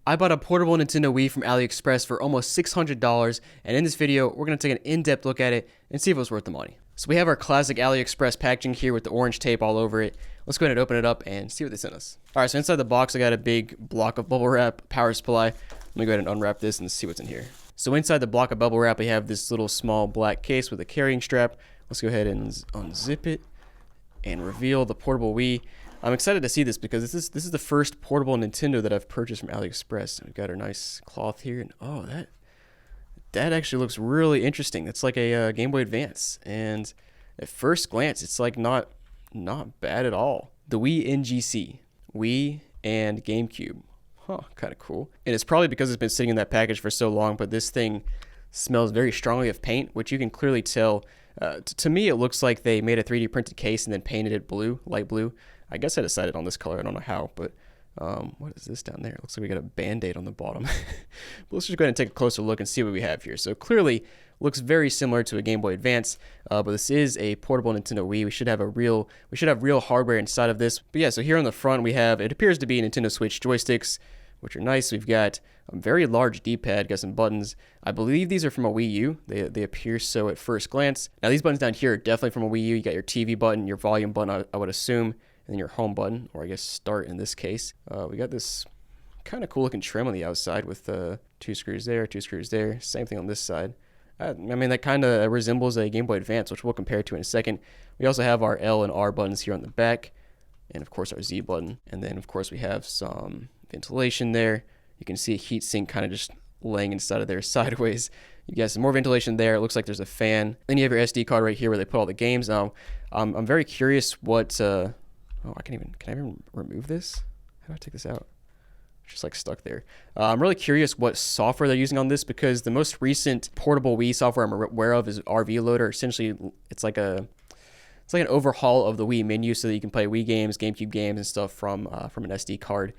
I bought a portable Nintendo Wii from Aliexpress for almost $600, and in this video, we're going to take an in-depth look at it and see if it was worth the money. So we have our classic Aliexpress packaging here with the orange tape all over it. Let's go ahead and open it up and see what they sent us. Alright, so inside the box I got a big block of bubble wrap, power supply. Let me go ahead and unwrap this and see what's in here. So inside the block of bubble wrap we have this little small black case with a carrying strap. Let's go ahead and unzip it and reveal the portable Wii. I'm excited to see this because this is the first portable Nintendo that I've purchased from AliExpress. We've got our nice cloth here, and oh, that actually looks really interesting. It's like a Game Boy Advance, and at first glance, it's like not bad at all. The Wii NGC, Wii and GameCube. Huh, kind of cool. And it's probably because it's been sitting in that package for so long, but this thing smells very strongly of paint, which you can clearly tell. To me, it looks like they made a 3D printed case and then painted it blue, light blue. I guess I decided on this color. I don't know how, but what is this down there? It looks like we got a Band-Aid on the bottom. But let's just go ahead and take a closer look and see what we have here. So clearly, looks very similar to a Game Boy Advance, but this is a portable Nintendo Wii. We should have real hardware inside of this. But yeah, so here on the front we have, it appears to be Nintendo Switch joysticks, which are nice. We've got a very large D-pad, got some buttons. I believe these are from a Wii U. They appear so at first glance. Now these buttons down here are definitely from a Wii U. You got your TV button, your volume button, I would assume, and then your home button, or I guess start in this case. We got this kind of cool looking trim on the outside with 2 screws there, 2 screws there. Same thing on this side. I mean, that kind of resembles a Game Boy Advance, which we'll compare to in a second. We also have our L and R buttons here on the back, and of course our Z button. And then of course we have some ventilation there. You can see a heat sink kind of just laying inside of there sideways. You got some more ventilation there. It looks like there's a fan. Then you have your SD card right here where they put all the games. Now, I'm very curious what... oh, can I even remove this? How do I take this out? It's just like stuck there. I'm really curious what software they're using on this because the most recent portable Wii software I'm aware of is RV Loader. Essentially, it's like an overhaul of the Wii menu so that you can play Wii games, GameCube games, and stuff from an SD card.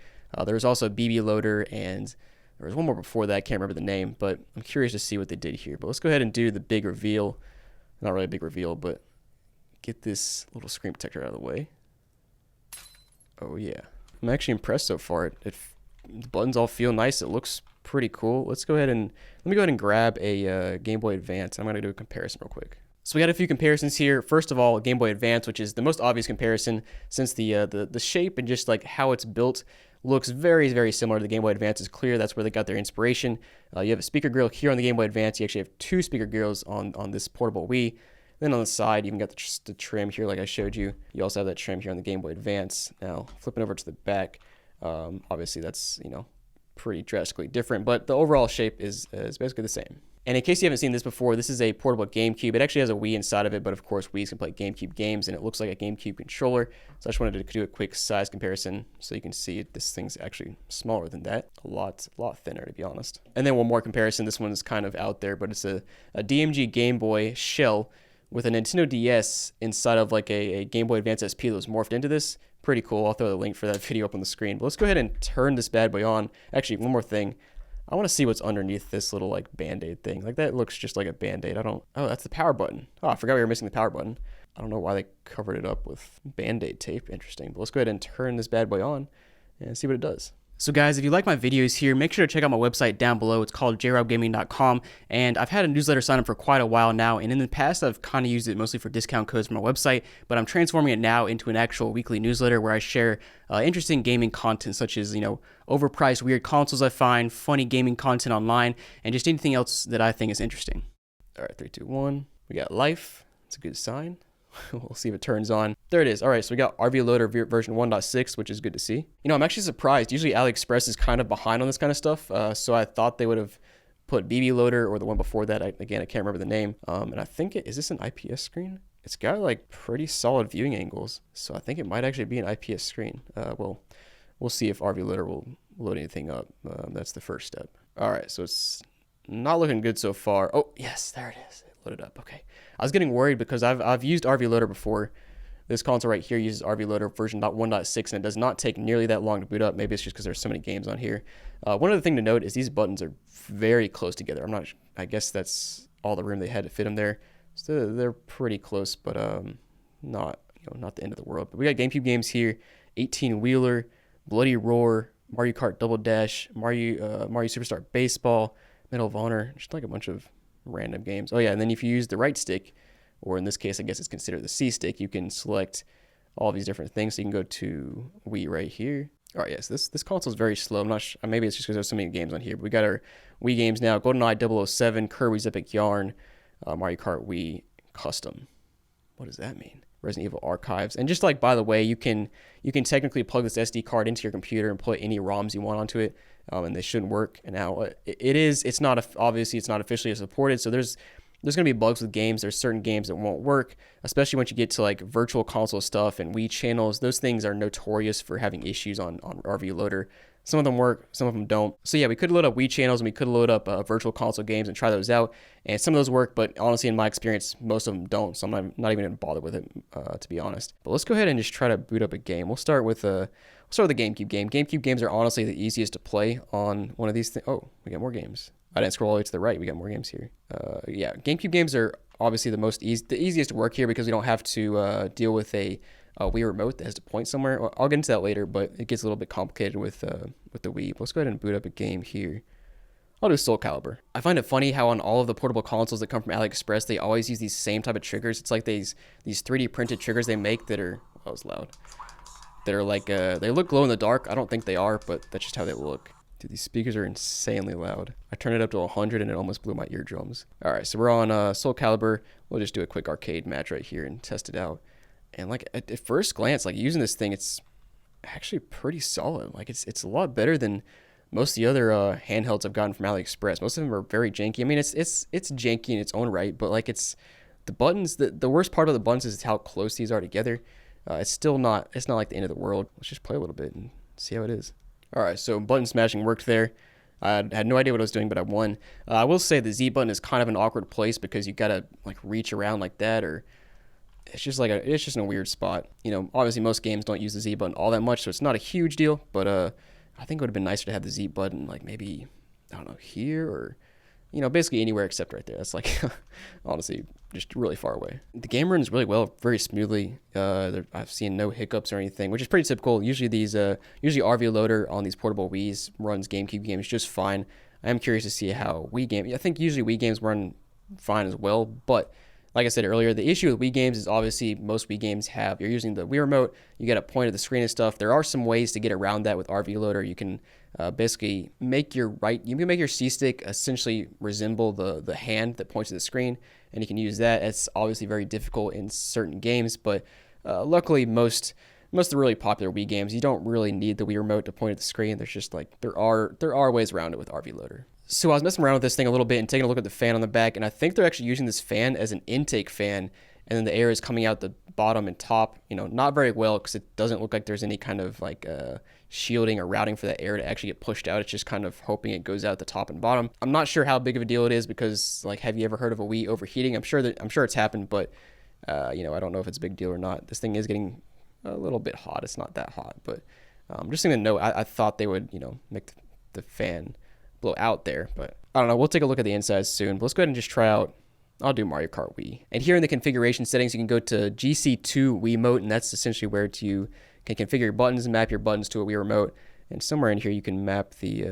There's also BB Loader, and there was one more before that. I can't remember the name, but I'm curious to see what they did here. But let's go ahead and do the big reveal. Not really a big reveal, but get this little screen protector out of the way. Oh yeah, I'm actually impressed so far. The buttons all feel nice. It looks pretty cool. Let me go ahead and grab a Game Boy Advance. I'm gonna do a comparison real quick. So we got a few comparisons here. First of all, Game Boy Advance, which is the most obvious comparison since the shape and just like how it's built looks very, very similar to the Game Boy Advance. Is clear that's where they got their inspiration. You have a speaker grill here on the Game Boy Advance. You actually have 2 speaker grills on this portable Wii. Then on the side, you even got the trim here like I showed you. You also have that trim here on the Game Boy Advance. Now, flipping over to the back, obviously that's, pretty drastically different, but the overall shape is basically the same. And in case you haven't seen this before, this is a portable GameCube. It actually has a Wii inside of it, but of course Wii's can play GameCube games, and it looks like a GameCube controller. So I just wanted to do a quick size comparison so you can see this thing's actually smaller than that. A lot thinner, to be honest. And then one more comparison. This one's kind of out there, but it's a DMG Game Boy shell with a Nintendo DS inside of like a Game Boy Advance SP that was morphed into this. Pretty cool. I'll throw the link for that video up on the screen. But let's go ahead and turn this bad boy on. Actually, one more thing. I want to see what's underneath this little like Band-Aid thing. Like that looks just like a Band-Aid. Oh, that's the power button. Oh, I forgot we were missing the power button. I don't know why they covered it up with Band-Aid tape. Interesting. But let's go ahead and turn this bad boy on and see what it does. So guys, if you like my videos here, make sure to check out my website down below. It's called jrobgaming.com, and I've had a newsletter sign up for quite a while now, and in the past I've kind of used it mostly for discount codes from my website, but I'm transforming it now into an actual weekly newsletter where I share interesting gaming content such as, overpriced weird consoles I find, funny gaming content online, and just anything else that I think is interesting. All right, 3, 2, 1. We got life. It's a good sign. We'll see if it turns on. There it is. All right, so we got RV Loader version 1.6, which is good to see. I'm actually surprised. Usually AliExpress is kind of behind on this kind of stuff, so I thought they would have put BB Loader or the one before that. I can't remember the name. And I think is this an IPS screen? It's got like pretty solid viewing angles, so I think it might actually be an IPS screen. Well, we'll see if RV Loader will load anything up. That's the first step. All right, so it's not looking good so far. Oh, yes, there it is. It loaded up. Okay. I was getting worried because I've used RV Loader before. This console right here uses RV Loader version 1.6, and it does not take nearly that long to boot up. Maybe it's just because there's so many games on here. One other thing to note is these buttons are very close together. I guess that's all the room they had to fit them there. So they're pretty close, but not the end of the world. But we got GameCube games here, 18-wheeler, Bloody Roar, Mario Kart Double Dash, Mario Superstar Baseball, Medal of Honor, just like a bunch of random games. Oh yeah, and then if you use the right stick, or in this case, I guess it's considered the C stick, you can select all of these different things. So you can go to Wii right here. All right, yes, this console is very slow. I'm not sure, maybe it's just because there's so many games on here. But we got our Wii games now: GoldenEye 007, Kirby's Epic Yarn, Mario Kart Wii Custom. What does that mean? Resident Evil Archives. And just like, by the way, you can technically plug this SD card into your computer and put any ROMs you want onto it, and they shouldn't work. And now it's not obviously it's not officially supported, so there's going to be bugs with games. There's certain games that won't work, especially once you get to like virtual console stuff and Wii channels. Those things are notorious for having issues on RV Loader. Some of them work, some of them don't. So yeah, we could load up Wii channels and we could load up virtual console games and try those out. And some of those work, but honestly, in my experience, most of them don't. So I'm not even going to bother with it, to be honest. But let's go ahead and just try to boot up a game. We'll start with the GameCube game. GameCube games are honestly the easiest to play on one of these things. Oh, we got more games. I didn't scroll all the way to the right. We got more games here. Yeah, GameCube games are obviously the easiest to work here because we don't have to deal with a Wii remote that has to point somewhere. Well, I'll get into that later, but it gets a little bit complicated with the Wii. Let's go ahead and boot up a game here. I'll do Soul Calibur. I find it funny how on all of the portable consoles that come from AliExpress, they always use these same type of triggers. It's like these 3D printed triggers they make that are, oh, that was loud. That are like, they look glow in the dark. I don't think they are, but that's just how they look. Dude, these speakers are insanely loud. I turned it up to 100 and it almost blew my eardrums. All right, so we're on Soul Calibur. We'll just do a quick arcade match right here and test it out. And like at first glance, like using this thing, it's actually pretty solid. Like it's a lot better than most of the other handhelds I've gotten from AliExpress. Most of them are very janky. I mean, it's janky in its own right, but like it's the buttons. The worst part about the buttons is how close these are together. It's not like the end of the world. Let's just play a little bit and see how it is. All right, so button smashing worked there. I had no idea what I was doing, but I won. I will say the Z button is kind of an awkward place because you gotta like reach around like that, or it's just in a weird spot. You know, obviously most games don't use the Z button all that much, so it's not a huge deal. But I think it would have been nicer to have the Z button like maybe, I don't know, here, or basically anywhere except right there. That's like honestly just really far away. The game runs really well, very smoothly. I've seen no hiccups or anything, which is pretty typical. Usually RV Loader on these portable Wiis runs GameCube games just fine. I am curious to see how Wii games. I think usually Wii games run fine as well, but like I said earlier, the issue with Wii games is obviously most Wii games you're using the Wii remote, you got to point at the screen and stuff. There are some ways to get around that with RV Loader. You can basically make your C stick essentially resemble the hand that points to the screen, and you can use that. It's obviously very difficult in certain games, but luckily most of the really popular Wii games, you don't really need the Wii remote to point at the screen. There's just like there are ways around it with RV Loader. So I was messing around with this thing a little bit and taking a look at the fan on the back, and I think they're actually using this fan as an intake fan, and then the air is coming out the bottom and top, not very well because it doesn't look like there's any kind of like shielding or routing for that air to actually get pushed out. It's just kind of hoping it goes out the top and bottom. I'm not sure how big of a deal it is because, like, have you ever heard of a Wii overheating? I'm sure it's happened, but I don't know if it's a big deal or not. This thing is getting a little bit hot. It's not that hot, but just going to know. I thought they would, make the fan blow out there, but I don't know. We'll take a look at the inside soon. But let's go ahead and just try out. I'll do Mario Kart Wii. And here in the configuration settings, you can go to GC2 Wiimote, and that's essentially where you can configure your buttons and map your buttons to a Wii remote. And somewhere in here, you can map the,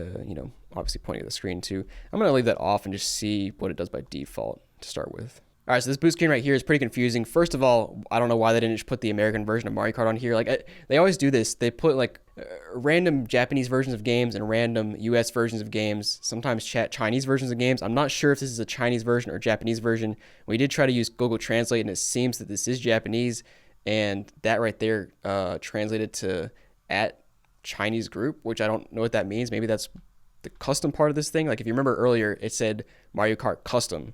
obviously pointing at the screen too. I'm going to leave that off and just see what it does by default to start with. All right, so this boot screen right here is pretty confusing. First of all, I don't know why they didn't just put the American version of Mario Kart on here. Like, they always do this. They put like random Japanese versions of games and random US versions of games, sometimes Chinese versions of games. I'm not sure if this is a Chinese version or Japanese version. We did try to use Google Translate, and it seems that this is Japanese, and that right there translated to at Chinese group, which I don't know what that means. Maybe that's the custom part of this thing. Like, if you remember earlier, it said Mario Kart Custom.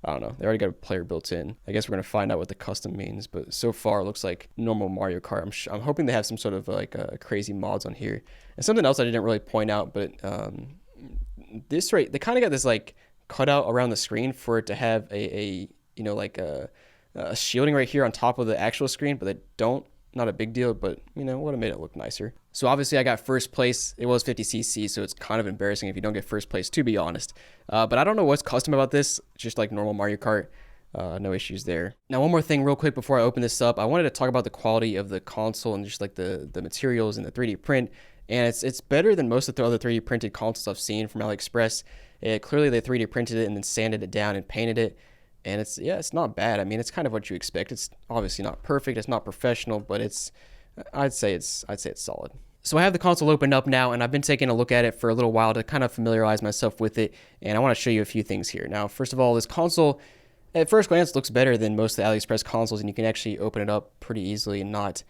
I don't know. They already got a player built in. I guess we're going to find out what the custom means. But so far, it looks like normal Mario Kart. I'm hoping they have some sort of like crazy mods on here. And something else I didn't really point out, but this right, they kind of got this like cutout around the screen for it to have a shielding right here on top of the actual screen, but they don't. Not a big deal, but would have made it look nicer. So obviously I got first place. It was 50cc, so it's kind of embarrassing if you don't get first place, to be honest. But I don't know what's custom about this. It's just like normal Mario Kart. No issues there. Now, one more thing real quick before I open this up. I wanted to talk about the quality of the console and just like the materials and the 3D print. and it's better than most of the other 3D printed consoles I've seen from AliExpress. Clearly they 3D printed it and then sanded it down and painted it, and it's not bad. I mean, it's kind of what you expect. It's obviously not perfect, it's not professional, but I'd say it's solid. So I have the console opened up now, and I've been taking a look at it for a little while to kind of familiarize myself with it, and I want to show you a few things here. Now, first of all, this console, at first glance, looks better than most of the AliExpress consoles, and you can actually open it up pretty easily and not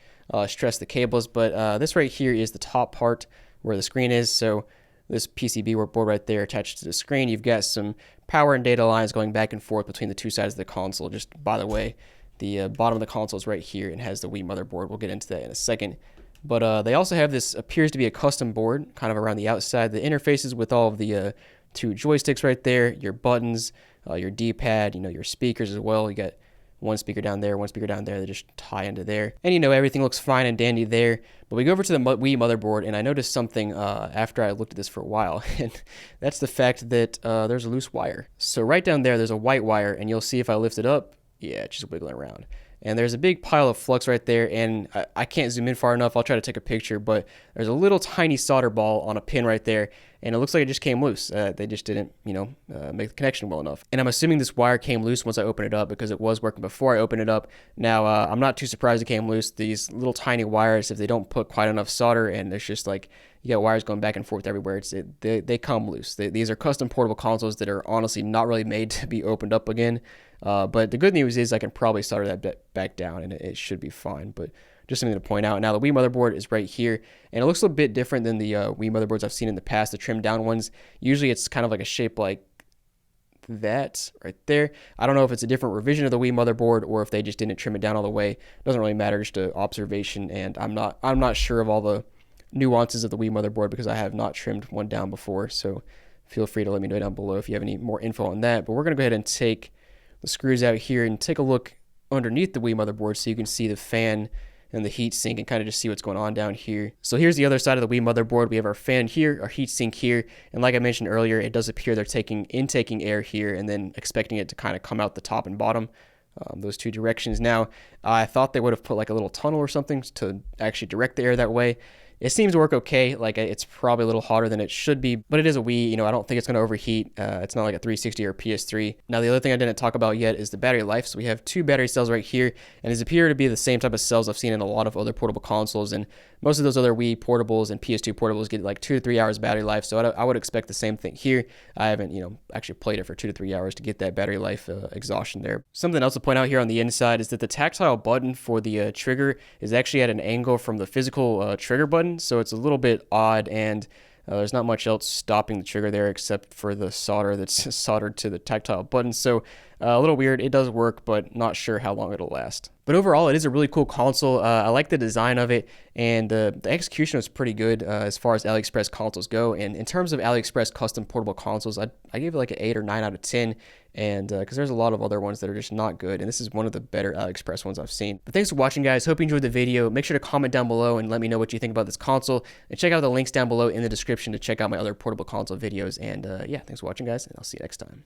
stress the cables. But this right here is the top part where the screen is. So this PCB board right there attached to the screen. You've got some power and data lines going back and forth between the two sides of the console. Just by the way, the bottom of the console is right here and has the Wii motherboard. We'll get into that in a second. But they also have this, appears to be a custom board, kind of around the outside. The interfaces with all of the two joysticks right there, your buttons, your D-pad, your speakers as well. You got one speaker down there, one speaker down there. They just tie into there. And everything looks fine and dandy there. But we go over to the Wii motherboard, and I noticed something after I looked at this for a while. And that's the fact that there's a loose wire. So right down there's a white wire, and you'll see if I lift it up, yeah, it's just wiggling around. And there's a big pile of flux right there, and I can't zoom in far enough. I'll try to take a picture, but there's a little tiny solder ball on a pin right there, and it looks like it just came loose. They just didn't, make the connection well enough. And I'm assuming this wire came loose once I opened it up because it was working before I opened it up. Now, I'm not too surprised it came loose. These little tiny wires, if they don't put quite enough solder, and there's just like, you got wires going back and forth everywhere, they come loose. These are custom portable consoles that are honestly not really made to be opened up again. But the good news is I can probably solder that back down, and it should be fine. But just something to point out. Now, the Wii motherboard is right here, and it looks a bit different than the Wii motherboards I've seen in the past, the trimmed down ones. Usually it's kind of like a shape like that right there. I don't know if it's a different revision of the Wii motherboard or if they just didn't trim it down all the way. It doesn't really matter, just an observation, and I'm not sure of all the nuances of the Wii motherboard because I have not trimmed one down before. So feel free to let me know down below if you have any more info on that. But we're going to go ahead and take the screws out here and take a look underneath the Wii motherboard so you can see the fan and the heat sink and kind of just see what's going on down here. So here's the other side of the Wii motherboard. We have our fan here, our heat sink here, and like I mentioned earlier, it does appear they're intaking air here and then expecting it to kind of come out the top and bottom, those two directions. Now, I thought they would have put like a little tunnel or something to actually direct the air that way. It seems to work okay. Like, it's probably a little hotter than it should be, but it is a Wii. I don't think it's going to overheat. It's not like a 360 or PS3. Now, the other thing I didn't talk about yet is the battery life. So we have two battery cells right here, and these appear to be the same type of cells I've seen in a lot of other portable consoles, and most of those other Wii portables and PS2 portables get like 2 to 3 hours battery life. So I would expect the same thing here. I haven't, actually played it for 2 to 3 hours to get that battery life exhaustion there. Something else to point out here on the inside is that the tactile button for the trigger is actually at an angle from the physical trigger button. So it's a little bit odd, and there's not much else stopping the trigger there except for the solder that's soldered to the tactile button. So a little weird. It does work, but not sure how long it'll last. But overall, it is a really cool console. I like the design of it, and the execution was pretty good as far as AliExpress consoles go. And in terms of AliExpress custom portable consoles, I gave it like an 8 or 9 out of 10, and because there's a lot of other ones that are just not good, and this is one of the better AliExpress ones I've seen. But thanks for watching, guys. Hope you enjoyed the video. Make sure to comment down below and let me know what you think about this console, and check out the links down below in the description to check out my other portable console videos. And yeah, thanks for watching, guys, and I'll see you next time.